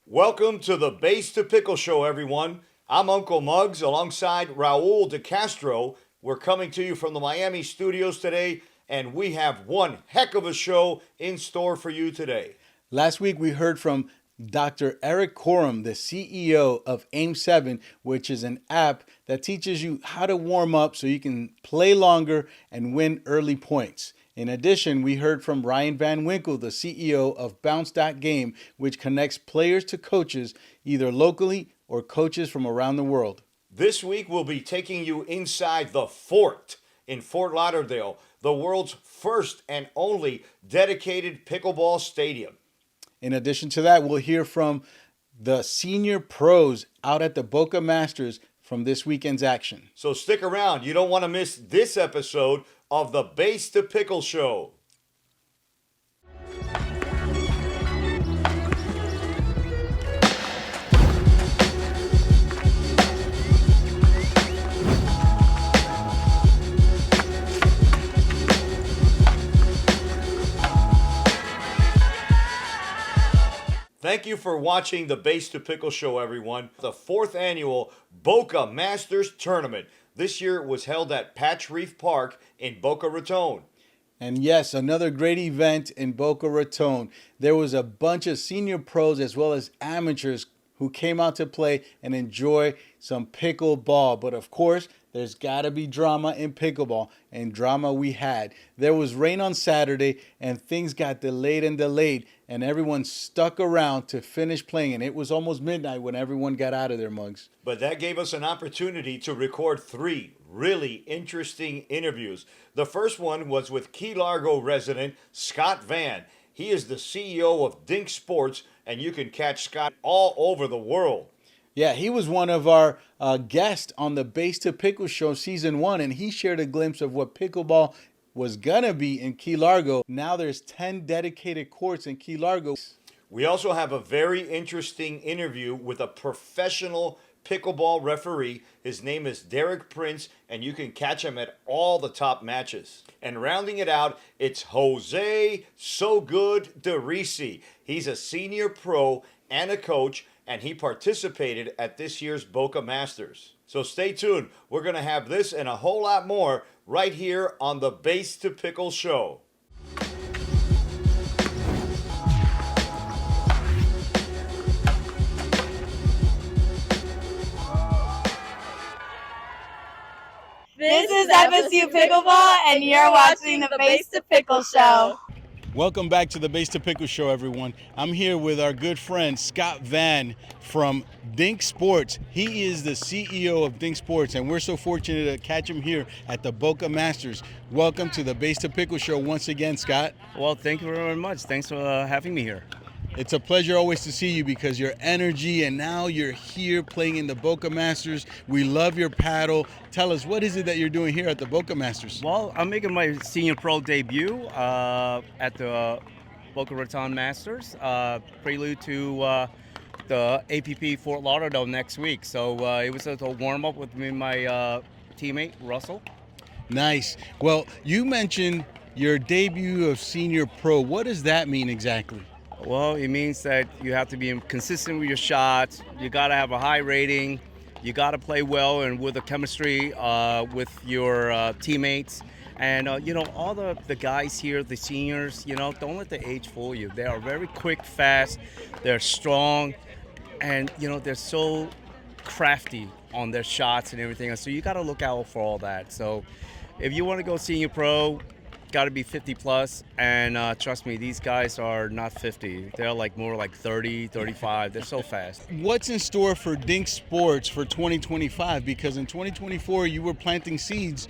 Welcome to the Base to Pickle Show, everyone. I'm Uncle Muggs alongside Raul de Castro. We're coming to you from the Miami studios today, and we have one heck of a show in store for you today. Last week we heard from Dr. Eric Corum, the CEO of Aim7, which is an app that teaches you how to warm up so you can play longer and win early points. In addition, we heard from Ryan Van Winkle, the CEO of Bounce.game, which connects players to coaches either locally or coaches from around the world. This week we'll be taking you inside the Fort in Fort Lauderdale, the world's first and only dedicated pickleball stadium. In addition to that, we'll hear from the senior pros out at the Boca Masters from this weekend's action. So stick around. You don't want to miss this episode of the Base to Pickle Show. Thank you for watching the Base to Pickle Show, everyone. The 4th annual Boca Masters Tournament. This year it was held at Patch Reef Park in Boca Raton. And yes, another great event in Boca Raton. There was a bunch of senior pros as well as amateurs who came out to play and enjoy some pickleball. But of course, there's got to be drama in pickleball, and drama we had. There was rain on Saturday, and things got delayed, and everyone stuck around to finish playing, and it was almost midnight when everyone got out of their mugs. But that gave us an opportunity to record 3 really interesting interviews. The first one was with Key Largo resident Scott Vann. He is the CEO of Dink Sports, and you can catch Scott all over the world. Yeah, he was one of our guests on the Base to Pickle Show Season 1, and he shared a glimpse of what pickleball was going to be in Key Largo. Now there's 10 dedicated courts in Key Largo. We also have a very interesting interview with a professional pickleball referee. His name is Derrick Prince, and you can catch him at all the top matches. And rounding it out, it's Jose So Good Derisi. He's a senior pro and a coach, and he participated at this year's Boca Masters. So stay tuned. We're going to have this and a whole lot more right here on the Base to Pickle Show. This is S2E6 Pickleball, and you're watching the Base to Pickle Show. Welcome back to the Base to Pickle Show, everyone. I'm here with our good friend Scott Vann from Dink Sports. He is the CEO of Dink Sports, and we're so fortunate to catch him here at the Boca Masters. Welcome to the Base to Pickle Show once again, Scott. Well, thank you very much. Thanks for having me here. It's a pleasure always to see you because your energy, and now you're here playing in the Boca Masters. We love your paddle. Tell us, what is it that you're doing here at the Boca Masters? Well, I'm making my senior pro debut at the Boca Raton Masters, prelude to the APP Fort Lauderdale next week. So it was a warm-up with me and my teammate, Russell. Nice. Well, you mentioned your debut of senior pro. What does that mean exactly? Well, it means that you have to be consistent with your shots. You got to have a high rating. You got to play well and with the chemistry with your teammates. And, all the guys here, the seniors, don't let the age fool you. They are very quick, fast. They're strong. And, they're so crafty on their shots and everything. And so you got to look out for all that. So if you want to go senior pro, got to be 50 plus, and trust me, these guys are not 50. They're more like 30, 35. They're so fast. What's in store for Dink Sports for 2025? Because in 2024 you were planting seeds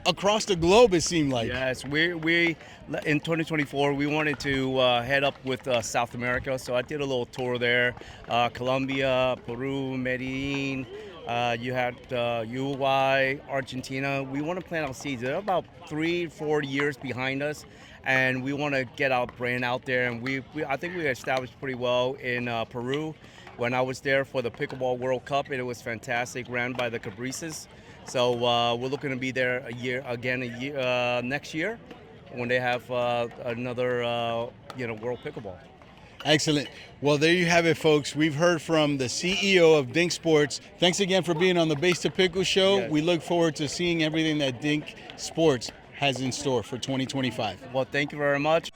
across the globe, it seemed like. Yes, we in 2024 we wanted to head up with South America, so I did a little tour there, Colombia, Peru, Medellin. You had Uruguay, Argentina. We want to plant our seeds. They're about 3-4 years behind us, and we want to get our brand out there. And I think we established pretty well in Peru, when I was there for the Pickleball World Cup. It was fantastic, ran by the Cabrices. So we're looking to be there next year when they have another World Pickleball. Excellent. Well, there you have it, folks. We've heard from the CEO of Dink Sports. Thanks again for being on the Base to Pickle Show. Yes. We look forward to seeing everything that Dink Sports has in store for 2025. Well, thank you very much.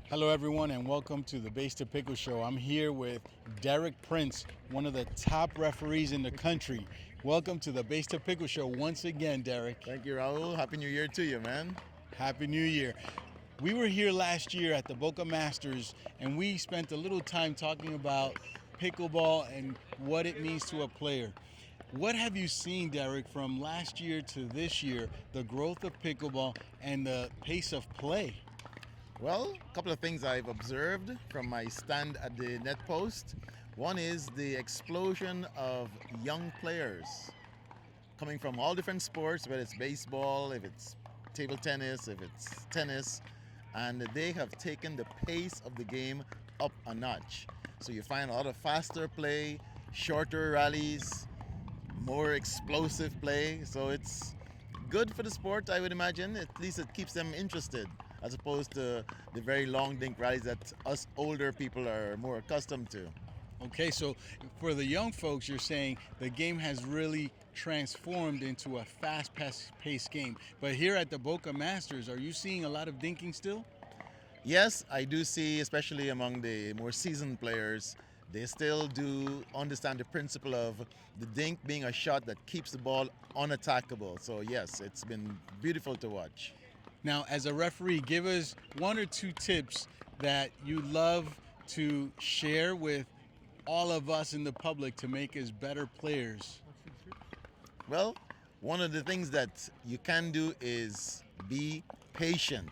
Hello, everyone, and welcome to the Base to Pickle Show. I'm here with Derrick Prince, one of the top referees in the country. Welcome to the Base to Pickle Show once again, Derrick. Thank you, Raul. Happy New Year to you, man. Happy New Year. We were here last year at the Boca Masters, and we spent a little time talking about pickleball and what it means to a player. What have you seen, Derrick, from last year to this year, the growth of pickleball and the pace of play? Well, a couple of things I've observed from my stand at the net post. One is the explosion of young players coming from all different sports, whether it's baseball, if it's table tennis, if it's tennis, and they have taken the pace of the game up a notch. So you find a lot of faster play, shorter rallies, more explosive play. So it's good for the sport, I would imagine. At least it keeps them interested, as opposed to the very long dink rallies that us older people are more accustomed to. Okay, so for the young folks, you're saying the game has really transformed into a fast-paced game. But here at the Boca Masters, are you seeing a lot of dinking still? Yes, I do see, especially among the more seasoned players, they still do understand the principle of the dink being a shot that keeps the ball unattackable. So yes, it's been beautiful to watch. Now, as a referee, give us one or two tips that you love to share with all of us in the public to make us better players. Well, one of the things that you can do is be patient.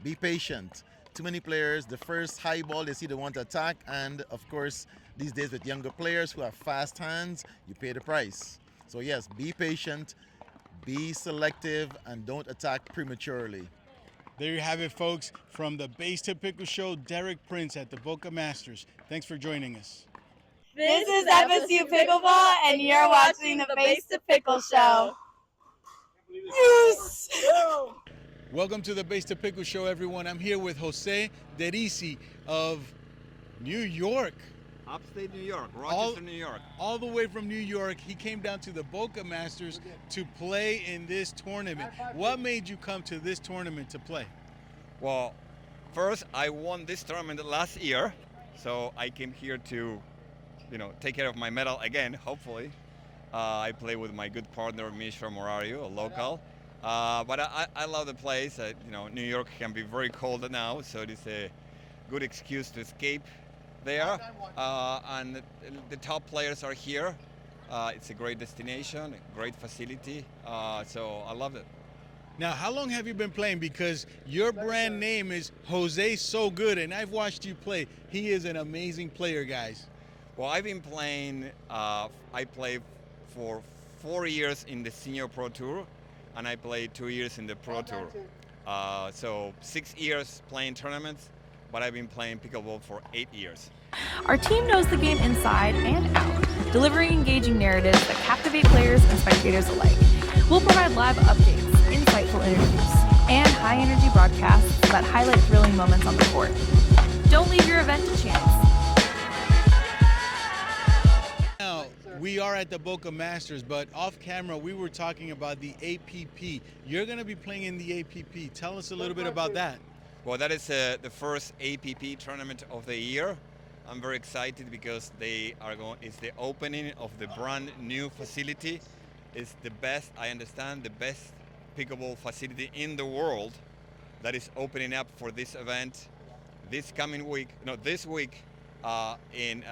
Be patient. Too many players, the first high ball, they see they want to attack, and of course, these days with younger players who have fast hands, you pay the price. So yes, be patient, be selective, and don't attack prematurely. There you have it, folks. From the Base to Pickle Show, Derrick Prince at the Boca Masters. Thanks for joining us. This is FSU Pickleball, and you're watching the Base to Pickle Show. Yes! Welcome to the Base to Pickle Show, everyone. I'm here with Jose Derisi of New York. Upstate New York, Rochester, New York. All the way from New York. He came down to the Boca Masters to play in this tournament. What made you come to this tournament to play? Well, first I won this tournament last year, so I came here to, take care of my medal again, hopefully. I play with my good partner, Mishra Morario, a local. But I love the place. New York can be very cold now, so it is a good excuse to escape there. And the top players are here. It's a great destination, a great facility. So I love it. Now, how long have you been playing? Because your brand name is Jose So Good, and I've watched you play. He is an amazing player, guys. Well, I've been playing, I played for 4 years in the Senior Pro Tour, and I played 2 years in the Pro Tour. So 6 years playing tournaments, but I've been playing pickleball for 8 years. Our team knows the game inside and out, delivering engaging narratives that captivate players and spectators alike. We'll provide live updates, insightful interviews, and high-energy broadcasts that highlight thrilling moments on the court. Don't leave your event to chance. Now, we are at the Boca Masters, but off camera, we were talking about the APP. You're going to be playing in the APP. Tell us a little bit about that. Well, that is the first APP tournament of the year. I'm very excited because it's the opening of the brand new facility. It's the best, I understand, the best pickleball facility in the world that is opening up for this event this week in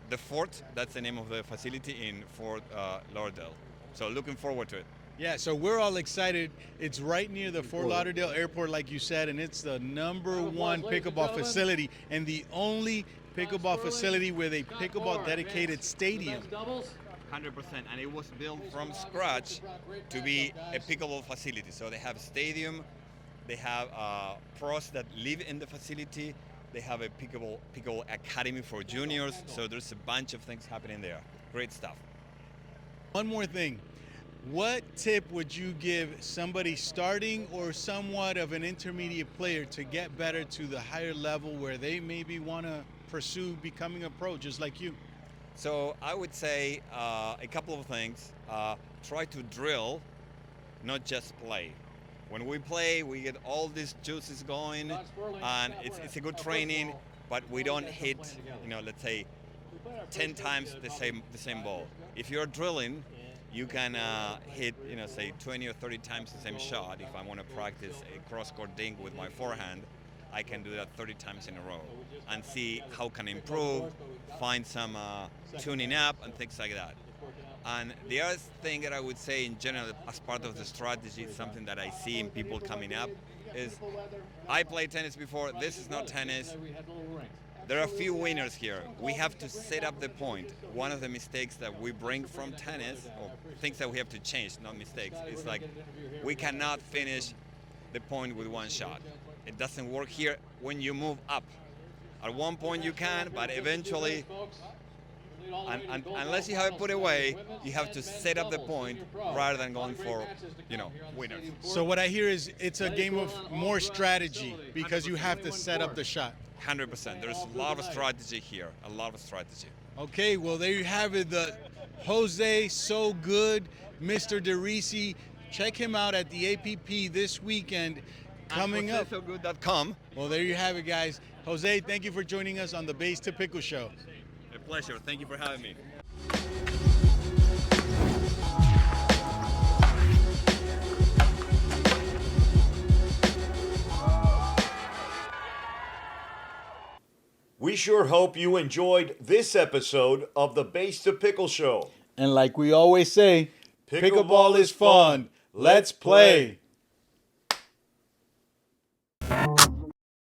the Fort. That's the name of the facility in Fort Lauderdale. So looking forward to it. Yeah, so we're all excited. It's right near the Fort Lauderdale Airport, like you said, and it's the #1 pickleball facility and the only pickleball facility with a pickleball dedicated stadium. 100%, and it was built from scratch to be a pickleball facility. So they have a stadium, they have pros that live in the facility, they have a pickleball academy for juniors. So there's a bunch of things happening there. Great stuff. One more thing. What tip would you give somebody starting or somewhat of an intermediate player to get better to the higher level where they maybe want to pursue becoming a pro just like you? So I would say a couple of things. Try to drill, not just play. When we play, we get all these juices going, and it's a good training, but we don't hit, let's say 10 times the same ball. If you're drilling, you can hit, say 20 or 30 times the same shot. If I want to practice a cross-court dink with my forehand, I can do that 30 times in a row and see how can improve, find some tuning up and things like that. And the other thing that I would say in general as part of the strategy, something that I see in people coming up, is I played tennis before, this is not tennis. There are a few winners here. We have to set up the point. One of the mistakes that we bring from tennis, or things that we have to change, not mistakes, is like we cannot finish the point with one shot. It doesn't work here when you move up. At one point you can, but eventually, unless you have it put away, you have to set up the point rather than going for, winners. So what I hear is it's a game of more strategy because you have to set up the shot. 100%. There's a lot of strategy here, a lot of strategy. Okay, well, there you have it. The Jose So Good, Mr. Derisi. Check him out at the APP this weekend coming up. JoseSoGood.com. Well, there you have it, guys. Jose, thank you for joining us on the Base to Pickle Show. A pleasure. Thank you for having me. We sure hope you enjoyed this episode of the Base to Pickle Show. And like we always say, pickleball is fun. Let's play.